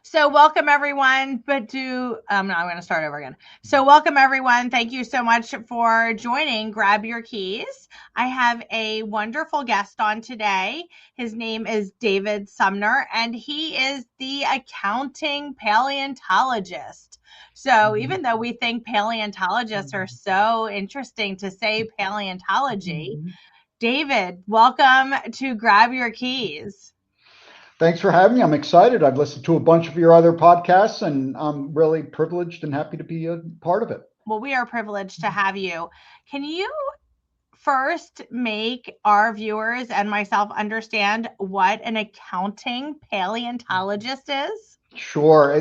So welcome everyone, no, I'm going to start over again. So welcome everyone. Thank you so much for joining. Grab your keys. I have a wonderful guest on today. His name is David Sumner, and he is the accounting paleontologist. So even though we think paleontologists are so interesting to say paleontology, David, welcome to Grab Your Keys. Thanks for having me. I'm excited. I've listened to a bunch of your other podcasts, and I'm really privileged and happy to be a part of it. Well, we are privileged to have you. Can you first make our viewers and myself understand what an accounting paleontologist is? Sure.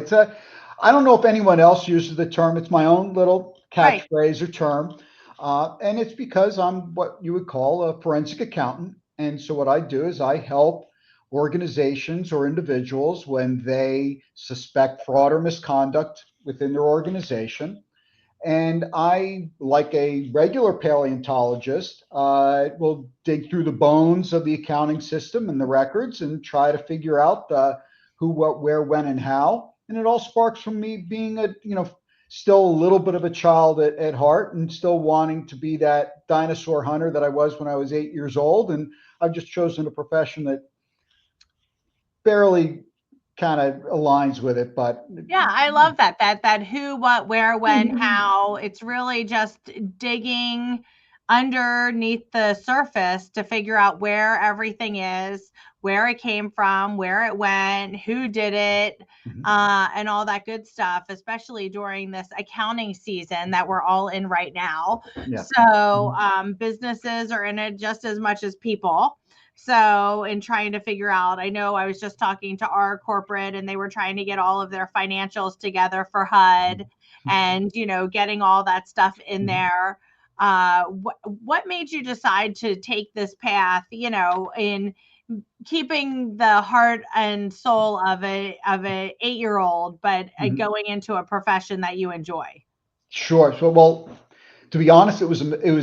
I don't know if anyone else uses the term. It's my own little Right. catchphrase or term. And it's because I'm what you would call a forensic accountant. And so what I do is I help organizations or individuals when they suspect fraud or misconduct within their organization. And I, like a regular paleontologist, will dig through the bones of the accounting system and the records and try to figure out who, what, where, when, and how. And it all sparks from me being still a little bit of a child at heart and still wanting to be that dinosaur hunter that I was when I was 8 years old. And I've just chosen a profession that barely kind of aligns with it, but Yeah, I love that who, what, where, when, how. It's really just digging underneath the surface to figure out where everything is, where it came from, where it went, who did it, and all that good stuff, especially during this accounting season that we're all in right now. yeah. So, businesses are in it just as much as people. So, in trying to figure out, I know I was just talking to our corporate and they were trying to get all of their financials together for HUD and, getting all that stuff in there. What made you decide to take this path, in keeping the heart and soul of a 8-year old, but going into a profession that you enjoy? Sure. So, well, to be honest, it was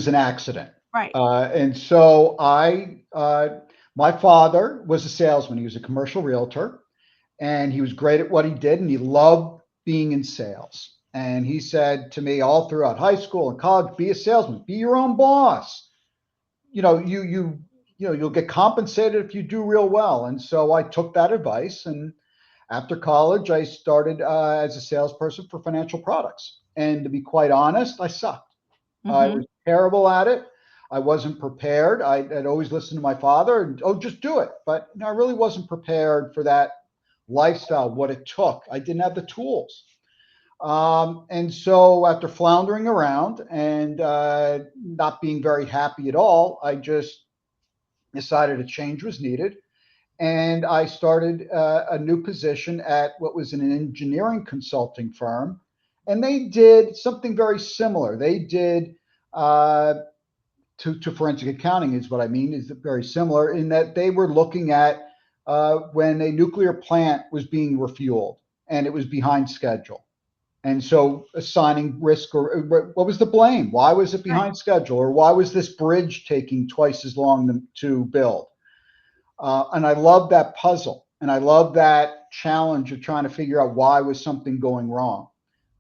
an accident. Right. And so my father was a salesman. He was a commercial realtor, and he was great at what he did, and he loved being in sales. And he said to me all throughout high school and college, be a salesman, be your own boss. You'll get compensated if you do real well. And so I took that advice, and after college, I started as a salesperson for financial products. And to be quite honest, I sucked. I Mm-hmm. was terrible at it. I wasn't prepared. I'd always listened to my father and, oh, just do it. But I really wasn't prepared for that lifestyle, what it took. I didn't have the tools. And so after floundering around and not being very happy at all, I just decided a change was needed. And I started a new position at what was an engineering consulting firm. And they did something very similar. They did uh, to forensic accounting, is what I mean, is very similar in that they were looking at when a nuclear plant was being refueled and it was behind schedule. And so assigning risk or what was the blame? Why was it Right. behind schedule? Or why was this bridge taking twice as long to build? And I love that puzzle, and I love that challenge of trying to figure out why was something going wrong.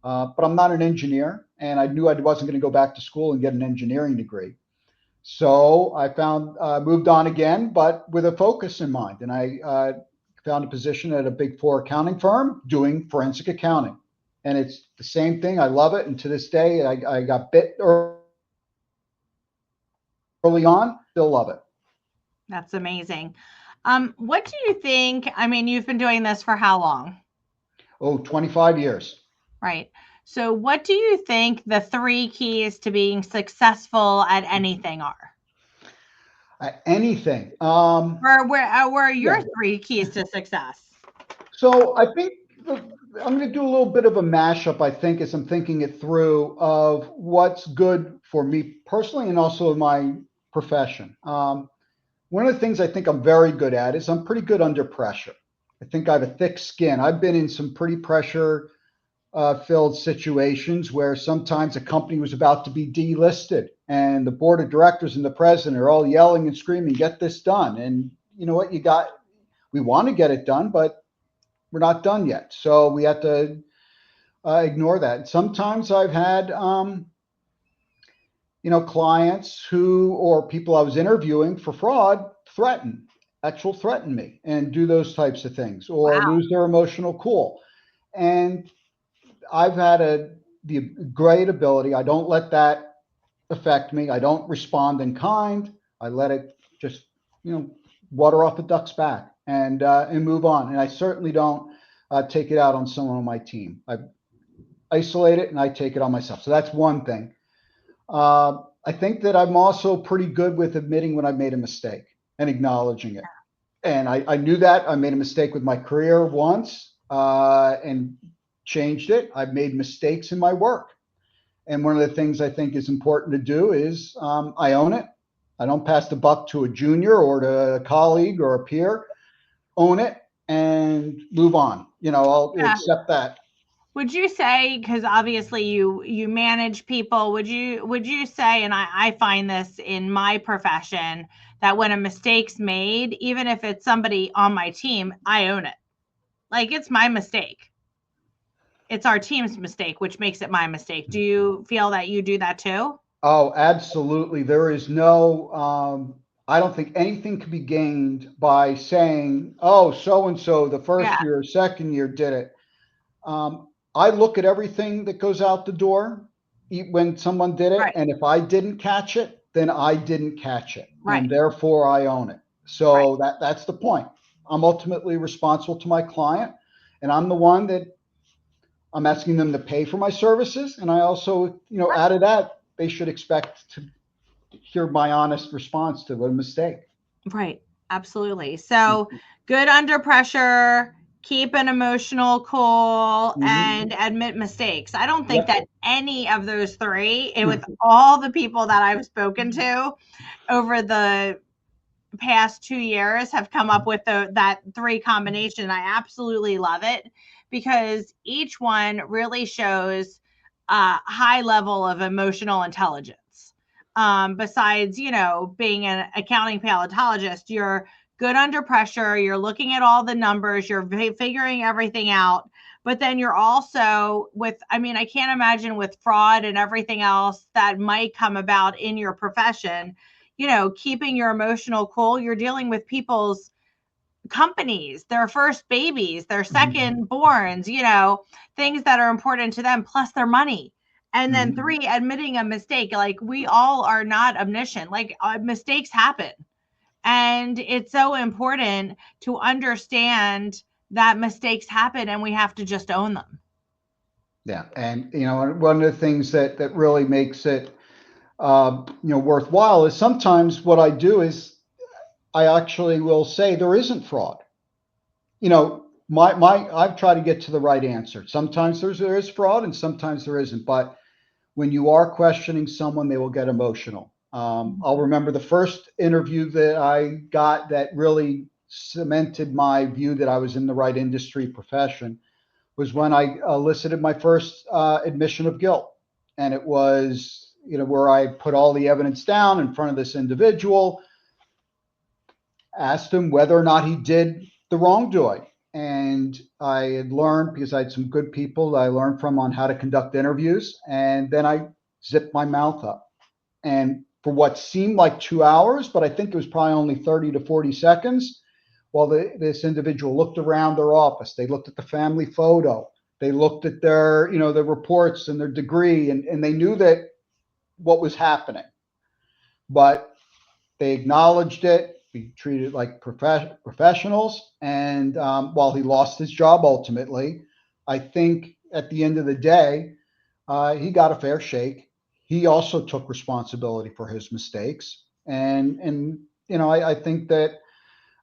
But I'm not an engineer, and I knew I wasn't going to go back to school and get an engineering degree. So I found moved on again, but with a focus in mind, and I found a position at a Big Four accounting firm doing forensic accounting, and it's the same thing. I love it, and to this day, I got bit early on, still love it. That's amazing. What do you think? I mean, you've been doing this for how long? Oh, 25 years. Right. So, what do you think the three keys to being successful at anything are? Anything. Where are Yeah. your three keys to success? So I think I'm going to do a little bit of a mashup, I think, as I'm thinking it through of what's good for me personally and also in my profession. One of the things I think I'm very good at is I'm pretty good under pressure. I think I have a thick skin. I've been in some pretty pressure filled situations where sometimes a company was about to be delisted and the board of directors and the president are all yelling and screaming, get this done. And you know what? We want to get it done, but we're not done yet. So we have to ignore that. Sometimes I've had, clients who, or people I was interviewing for fraud, threaten me and do those types of things, or Wow. lose their emotional cool. And I've had the great ability. I don't let that affect me. I don't respond in kind. I let it just, water off a duck's back and move on. And I certainly don't take it out on someone on my team. I isolate it and I take it on myself. So that's one thing. I think that I'm also pretty good with admitting when I made a mistake and acknowledging it. And I knew that I made a mistake with my career once and changed it. I've made mistakes in my work. And one of the things I think is important to do is I own it. I don't pass the buck to a junior or to a colleague or a peer. Own it and move on. I'll Yeah. accept that. Would you say, because obviously you manage people, would you say, and I find this in my profession, that when a mistake's made, even if it's somebody on my team, I own it. Like, it's my mistake. It's our team's mistake, which makes it my mistake. Do you feel that you do that too? Oh, absolutely. There is no, I don't think anything can be gained by saying, oh, so and so the Yeah, first year, second year did it. I look at everything that goes out the door when someone did it. right, And if I didn't catch it, then I didn't catch it. right, And therefore I own it. right, So that's the point. I'm ultimately responsible to my client. And I'm the one that I'm asking them to pay for my services. And I also, out of that, they should expect to hear my honest response to a mistake. right. Absolutely. So good under pressure, keep an emotional cool, Mm-hmm. and admit mistakes. I don't think Yep. that any of those three, and with all the people that I've spoken to over the past 2 years, have come up with that three combination. I absolutely love it because each one really shows a high level of emotional intelligence. Besides, being an accounting paleontologist, you're good under pressure, you're looking at all the numbers, you're figuring everything out. But then you're also I can't imagine with fraud and everything else that might come about in your profession, keeping your emotional cool. You're dealing with people's companies, their first babies, their second borns, things that are important to them, plus their money. And then Mm-hmm. three, admitting a mistake. Like, we all are not omniscient. Like, mistakes happen. And it's so important to understand that mistakes happen and we have to just own them. Yeah. And, one of the things that really makes it, worthwhile is sometimes what I do is I actually will say there isn't fraud. I've tried to get to the right answer. Sometimes there is fraud and sometimes there isn't. But when you are questioning someone, they will get emotional. I'll remember the first interview that I got that really cemented my view that I was in the right industry profession was when I elicited my first admission of guilt. And it was, where I put all the evidence down in front of this individual, asked him whether or not he did the wrongdoing. And I had learned, because I had some good people that I learned from on how to conduct interviews. And then I zipped my mouth up. And for what seemed like 2 hours, but I think it was probably only 30 to 40 seconds, while this individual looked around their office, they looked at the family photo, they looked at their reports and their degree, and they knew that what was happening. But they acknowledged it. We treated it like professionals. And while he lost his job ultimately, I think at the end of the day, he got a fair shake. He also took responsibility for his mistakes. And I think that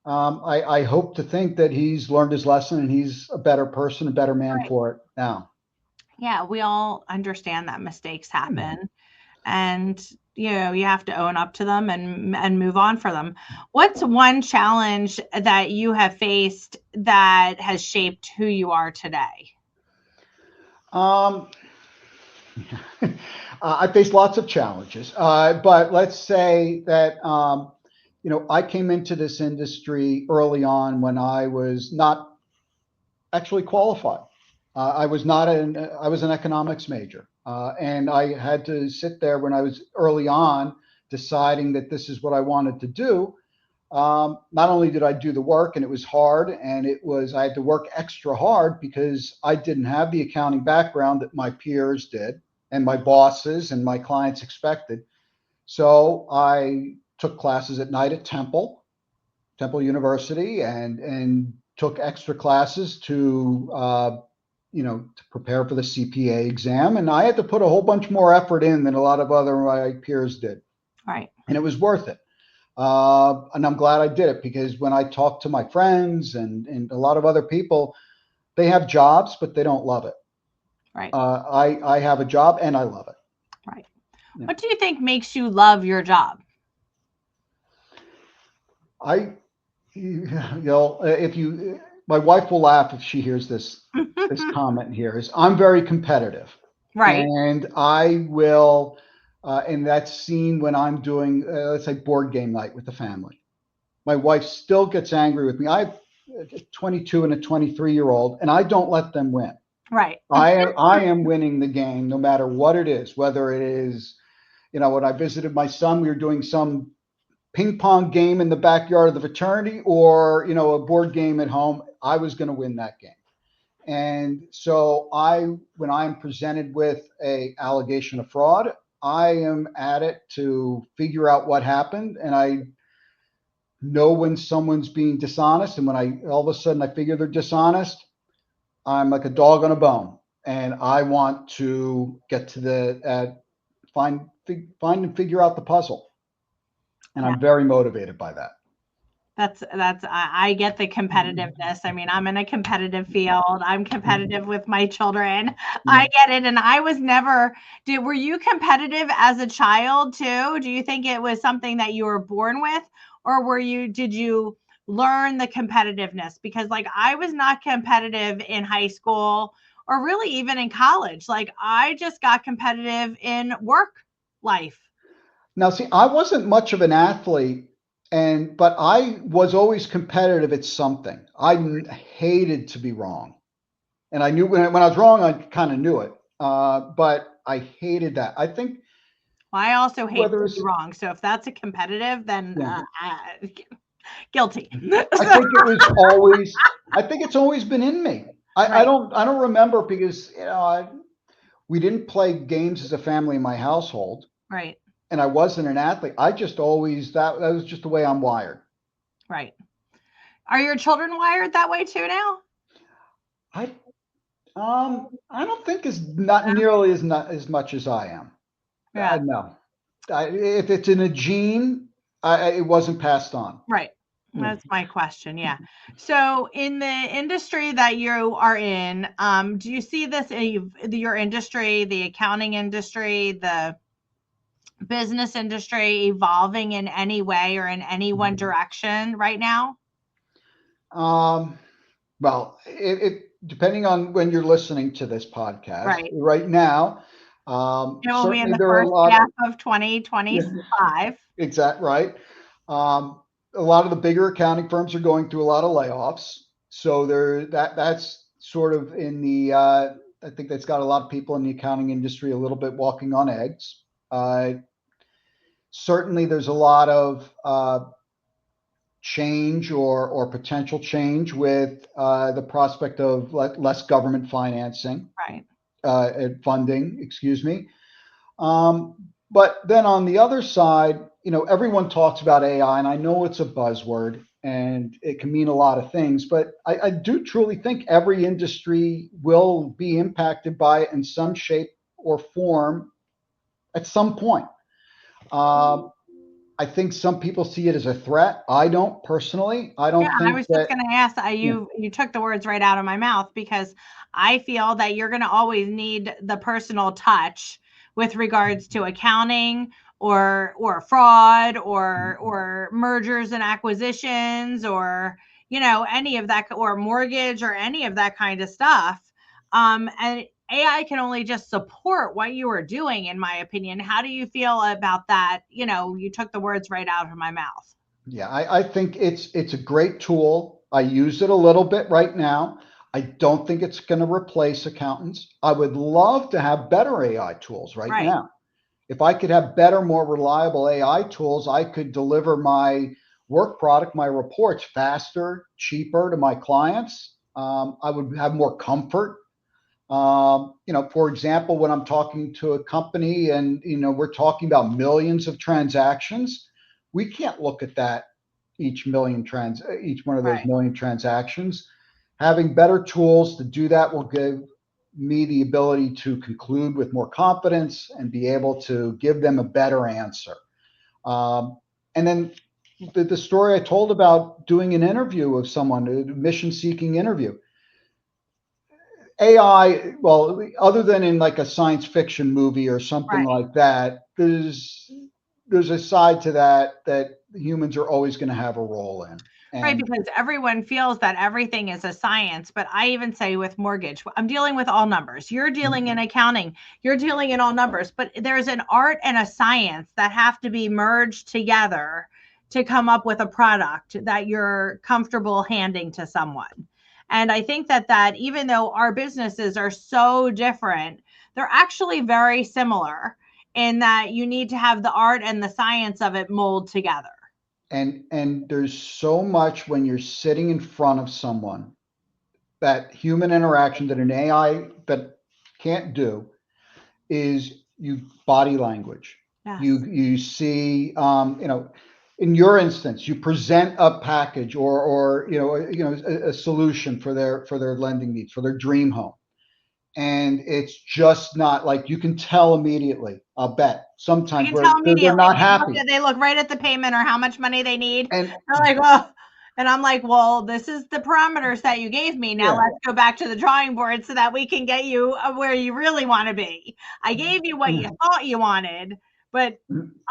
I hope to think that he's learned his lesson and he's a better person, a better man Right. for it now. Yeah, we all understand that mistakes happen, and you have to own up to them and move on for them. What's one challenge that you have faced that has shaped who you are today? Um, I faced lots of challenges, but let's say that I came into this industry early on when I was not actually qualified. I was not I was an economics major, and I had to sit there when I was early on deciding that this is what I wanted to do. Not only did I do the work and it was hard, and I had to work extra hard because I didn't have the accounting background that my peers did and my bosses and my clients expected. So I took classes at night at Temple University, and took extra classes to prepare for the CPA exam. And I had to put a whole bunch more effort in than a lot of other my peers did. Right. And it was worth it. And I'm glad I did it, because when I talk to my friends and a lot of other people, they have jobs, but they don't love it. Right. I have a job and I love it. Right. Yeah. What do you think makes you love your job? My wife will laugh if she hears this comment here, is I'm very competitive. Right. And I will, and that's seen when I'm doing, let's say, board game night with the family. My wife still gets angry with me. I have a 22 and a 23-year-old, and I don't let them win. Right. I am winning the game no matter what it is, whether it is, when I visited my son, we were doing some ping pong game in the backyard of the fraternity, or, a board game at home. I was going to win that game. And so when I'm presented with a allegation of fraud, I am at it to figure out what happened. And I know when someone's being dishonest. And when all of a sudden I figure they're dishonest, I'm like a dog on a bone. And I want to get to find and figure out the puzzle. And I'm very motivated by that. I get the competitiveness. I mean, I'm in a competitive field. I'm competitive with my children. I get it. And I was never, were you competitive as a child too? Do you think it was something that you were born with, or did you learn the competitiveness? Because like, I was not competitive in high school or really even in college. Like, I just got competitive in work life. Now, see, I wasn't much of an athlete, but I was always competitive at something. I hated to be wrong, and I knew when I was wrong, I kind of knew it. But I hated that. I think. Well, I also hate to be wrong. So if that's a competitive, then guilty. I think it's always been in me. I don't remember, because we didn't play games as a family in my household. Right. And I wasn't an athlete. I just always, that was just the way I'm wired. Right. Are your children wired that way too now? I don't think not nearly as much as I am. Yeah. No. If it's in a gene, it wasn't passed on. Right. That's my question. Yeah. So in the industry that you are in, do you see this, your industry, the accounting industry, the business industry evolving in any way or in any one direction right now? Well, depending on when you're listening to this podcast, right now, it will be in the first half of 2025. Exactly right. A lot of the bigger accounting firms are going through a lot of layoffs. So that's sort of in the, I think that's got a lot of people in the accounting industry a little bit walking on eggs. Certainly there's a lot of change or potential change with the prospect of less government financing. Right. Funding, excuse me. But then on the other side, everyone talks about AI, and I know it's a buzzword and it can mean a lot of things, but I do truly think every industry will be impacted by it in some shape or form at some point. I think some people see it as a threat. I don't personally. I don't think I was just going to ask, you took the words right out of my mouth, because I feel that you're going to always need the personal touch with regards to accounting or fraud or mergers and acquisitions, or any of that, or mortgage, or any of that kind of stuff. And AI can only just support what you are doing, in my opinion. How do you feel about that? You took the words right out of my mouth. Yeah, I think it's a great tool. I use it a little bit right now. I don't think it's going to replace accountants. I would love to have better AI tools right Right. now. If I could have better, more reliable AI tools, I could deliver my work product, my reports faster, cheaper to my clients. I would have more comfort. For example, when I'm talking to a company and we're talking about millions of transactions, we can't look at that each one of those Right. million transactions. Having better tools to do that will give me the ability to conclude with more confidence and be able to give them a better answer. And then the story I told about doing an interview of someone, a mission seeking interview. AI, well, other than in like a science fiction movie or something Right. like that, there's a side to that humans are always going to have a role in. Right, And because everyone feels that everything is a science, but I even say with mortgage, I'm dealing with all numbers. You're dealing in accounting, you're dealing in all numbers, but there's an art and a science that have to be merged together to come up with a product that you're comfortable handing to someone. And I think that even though our businesses are so different, they're actually very similar in that you need to have the art and the science of it mold together. and there's so much when you're sitting in front of someone, that human interaction that an AI that can't do is you body language. Yes. You see, in your instance, you present a package or a solution for their lending needs, for their dream home, and it's just not like you can tell immediately. I'll bet I sometimes can where tell they're immediately. not happy, They look right at the payment or how much money they need. and They're like, "Oh," and I'm like, "Well, this is the parameters that you gave me. Now yeah. let's go back to the drawing board so that we can get you where you really want to be. I gave you what you thought you wanted, but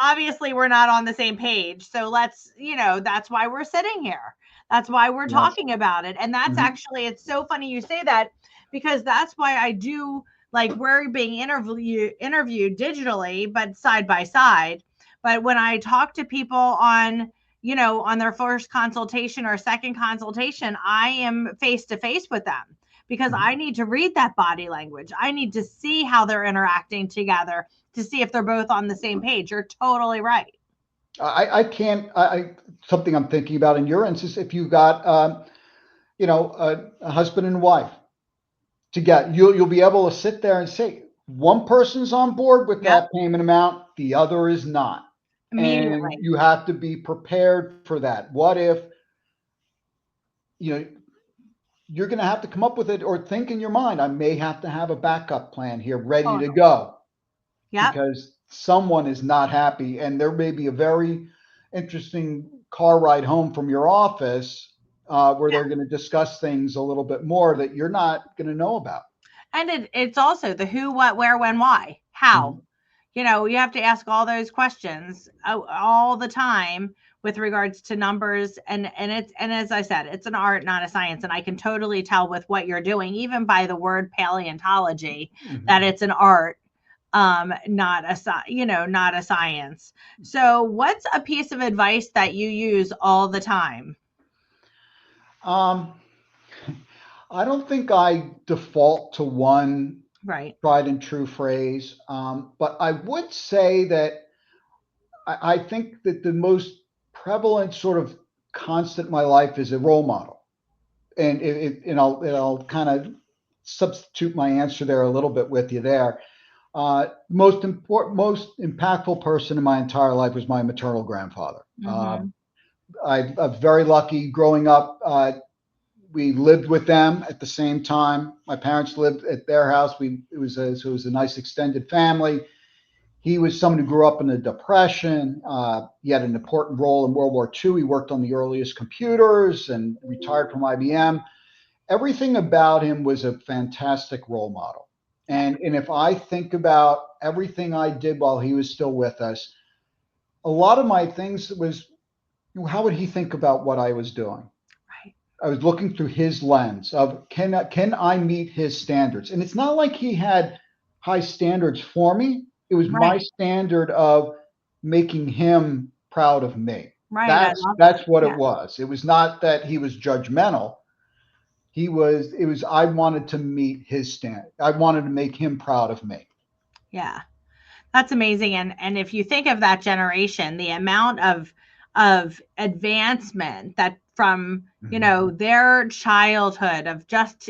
obviously we're not on the same page. So that's why we're sitting here. That's why we're Yes. talking about it. And that's Mhm. actually, it's so funny you say that because that's why I do like we're being interviewed digitally, but side by side. But when I talk to people on their first consultation or second consultation, I am face to face with them because I need to read that body language. I need to see how they're interacting together to see if they're both on the same page. You're totally right. I can't. Something I'm thinking about in your instance, if you've got a husband and wife together, you'll be able to sit there and say one person's on board with Yep. that payment amount, the other is not, and Immediately. you have to be prepared for that. What if you know you're going to have to come up with it or think in your mind? I may have to have a backup plan here ready to Totally. go Yep. because someone is not happy, and there may be a very interesting car ride home from your office where they're going to discuss things a little bit more that you're not going to know about. And it's also the who, what, where, when, why, how. Mhm. You have to ask all those questions all the time with regards to numbers and as I said, it's an art, not a science. And I can totally tell with what you're doing, even by the word paleontology, that Mhm. it's an art, not not a science. So what's a piece of advice that you use all the time? Um, I don't think I default to one Right. tried and true phrase, but I would say that I think that the most prevalent sort of constant in my life is a role model, and I'll kind of substitute my answer there a little bit with you there. Most impactful person in my entire life was my maternal grandfather. Mm-hmm. I'm very lucky growing up. We lived with them at the same time. My parents lived at their house. So it was a nice extended family. He was someone who grew up in the Depression. He had an important role in World War II. He worked on the earliest computers and retired from IBM. Everything about him was a fantastic role model. And if I think about everything I did while he was still with us, a lot of my things was, how would he think about what I was doing? Right. I was looking through his lens of can I meet his standards? And it's not like he had high standards for me. It was my Right. standard of making him proud of me. Right. I That's love it. that's what it Yeah. was. It was not that he was judgmental. I wanted to meet his standard. I wanted to make him proud of me. Yeah. That's amazing. And if you think of that generation, the amount of advancement that from, their childhood of just,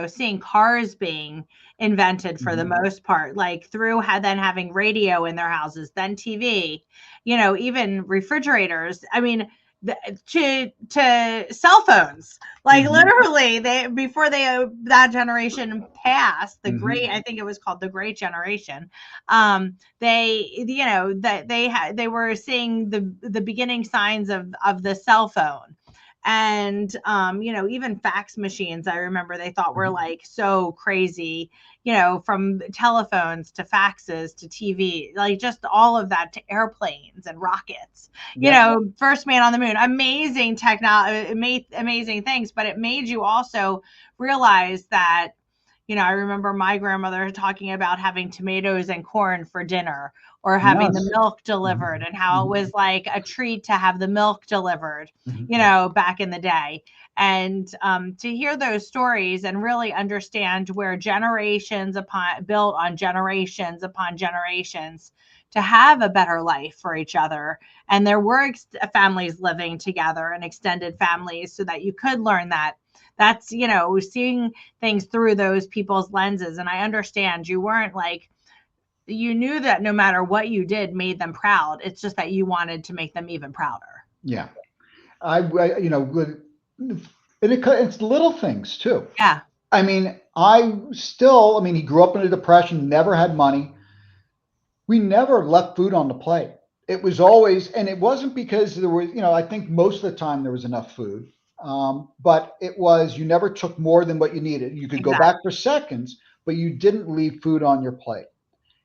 seeing cars being invented for the most part, like through then having radio in their houses, then TV, even refrigerators. I mean, to cell phones, like literally they before that generation passed the great, I think it was called the great generation. They, that they were seeing the beginning signs of the cell phone. And even fax machines, I remember they thought were like so crazy, from telephones to faxes to TV, like just all of that, to airplanes and rockets. First man on the moon, amazing technology, amazing things, but it made you also realize that, I remember my grandmother talking about having tomatoes and corn for dinner, or having the Yes. milk delivered, and how it was like a treat to have the milk delivered, back in the day. And to hear those stories and really understand where generations built on generations upon generations to have a better life for each other. And there were families living together and extended families, so that you could learn that. That's, seeing things through those people's lenses. And I understand you weren't like, you knew that no matter what you did made them proud. It's just that you wanted to make them even prouder. Yeah. It's little things too. Yeah. I mean, he grew up in a depression, never had money. We never left food on the plate. It was always, and it wasn't because there was, I think most of the time there was enough food. But it was, you never took more than what you needed. You could go Exactly. back for seconds, but you didn't leave food on your plate.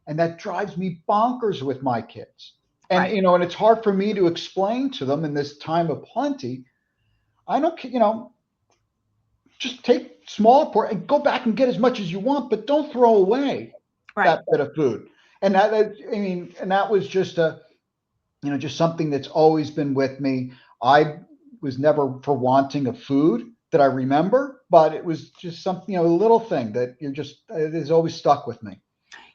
And that drives me bonkers with my kids. And, Right. and it's hard for me to explain to them in this time of plenty. I don't, just take small portion and go back and get as much as you want, but don't throw away Right. that bit of food. And that was just just something that's always been with me. I was never for wanting of food that I remember, but it was just something, a little thing that it has always stuck with me.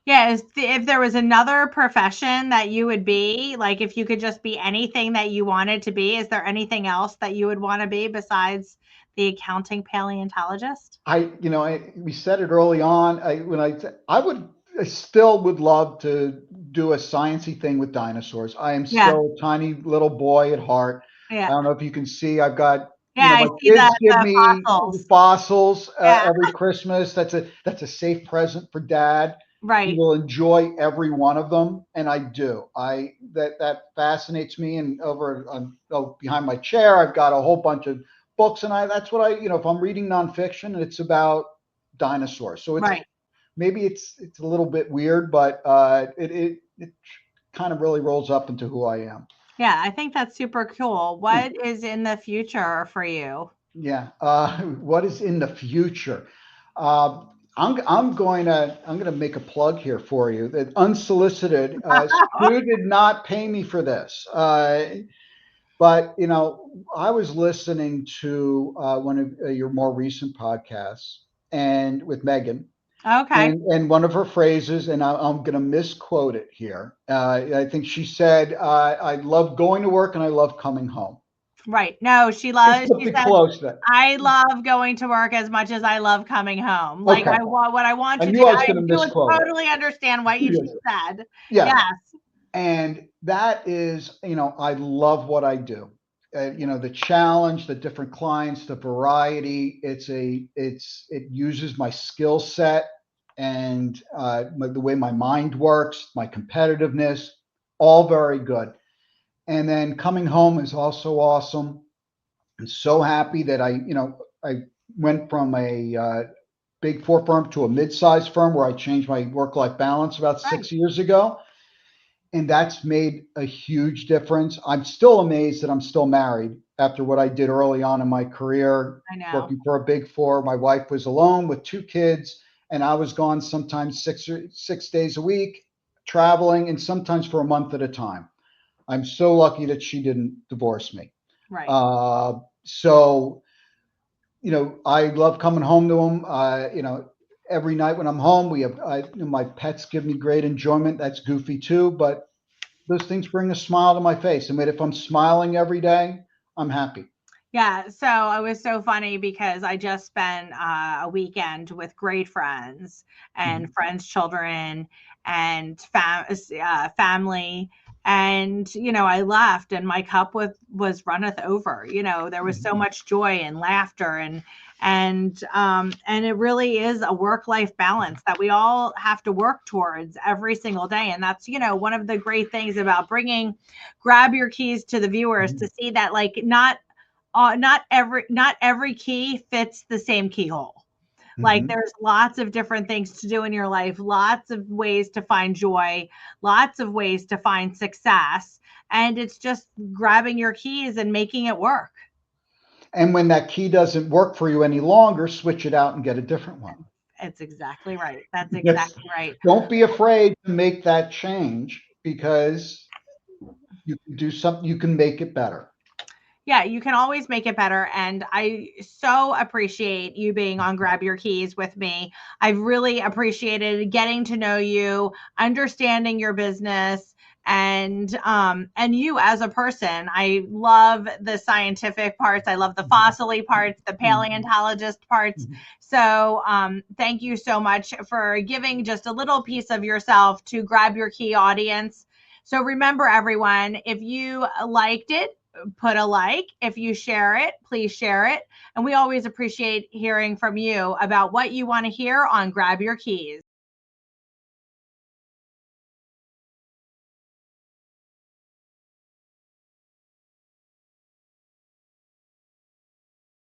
Yeah, if there was another profession that you would be, like if you could just be anything that you wanted to be, is there anything else that you would want to be besides the accounting paleontologist? We said it early on. I still would love to do a sciencey thing with dinosaurs. I am Yeah. still a tiny little boy at heart. I Yeah. don't know if you can see. I've got, Yeah, I my see kids give the me fossils. fossils Yeah. every Christmas. That's a safe present for Dad. He Right. will enjoy every one of them, and I do. That fascinates me. And behind my chair, I've got a whole bunch of books, and that's what if I'm reading nonfiction, it's about dinosaurs. So Right. maybe it's a little bit weird, but it kind of really rolls up into who I am. Yeah, I think that's super cool. What is in the future for you? Yeah. What is in the future? I'm going to make a plug here for you. That unsolicited. Stu did not pay me for this. But I was listening to one of your more recent podcasts, and with Megan, Okay. and one of her phrases, and I'm going to misquote it here. I think she said, "I love going to work and I love coming home." Right. No, she It's she something said, close to that. I love going to work as much as I love coming home. Like Okay, I want what I want I to knew do. I was I going to do misquote it. totally understand what you Yes. just said. Yeah, Yes. and that is, I love what I do. The challenge, the different clients, the variety. It uses my skill set and the way my mind works, my competitiveness, all very good. And then coming home is also awesome. I'm so happy that I went from a big four firm to a mid-sized firm where I changed my work-life balance about Right. 6 years ago, and that's made a huge difference. I'm still amazed that I'm still married after what I did early on in my career, I know. working for a big four. My wife was alone with two kids, and I was gone sometimes 6 days a week, traveling, and sometimes for a month at a time. I'm so lucky that she didn't divorce me. Right. So I love coming home to them. Every night when I'm home, my pets give me great enjoyment. That's goofy too, but those things bring a smile to my face. And if I'm smiling every day, I'm happy. Yeah, so it was so funny because I just spent a weekend with great friends and Mhm. friends' children and family. And I left, and my cup was runneth over. There was so Mhm. much joy and laughter, and it really is a work-life balance that we all have to work towards every single day. And that's one of the great things about bringing Grab Your Keys to the viewers, to Mhm. see that, like, not every key fits the same keyhole. Like, Mhm. there's lots of different things to do in your life, lots of ways to find joy, lots of ways to find success, and it's just grabbing your keys and making it work. And when that key doesn't work for you any longer, switch it out and get a different one. It's exactly right. That's Yes. exactly right. Don't be afraid to make that change because you can do something, you can make it better. Yeah, you can always make it better. And I so appreciate you being on Grab Your Keys with me. I've really appreciated getting to know you, understanding your business, and you as a person. I love the scientific parts. I love the fossily parts, the Mhm. paleontologist parts. Mhm. So thank you so much for giving just a little piece of yourself to Grab Your Key audience. So remember, everyone, if you liked it, put a like. If you share it, please share it. And we always appreciate hearing from you about what you want to hear on Grab Your Keys.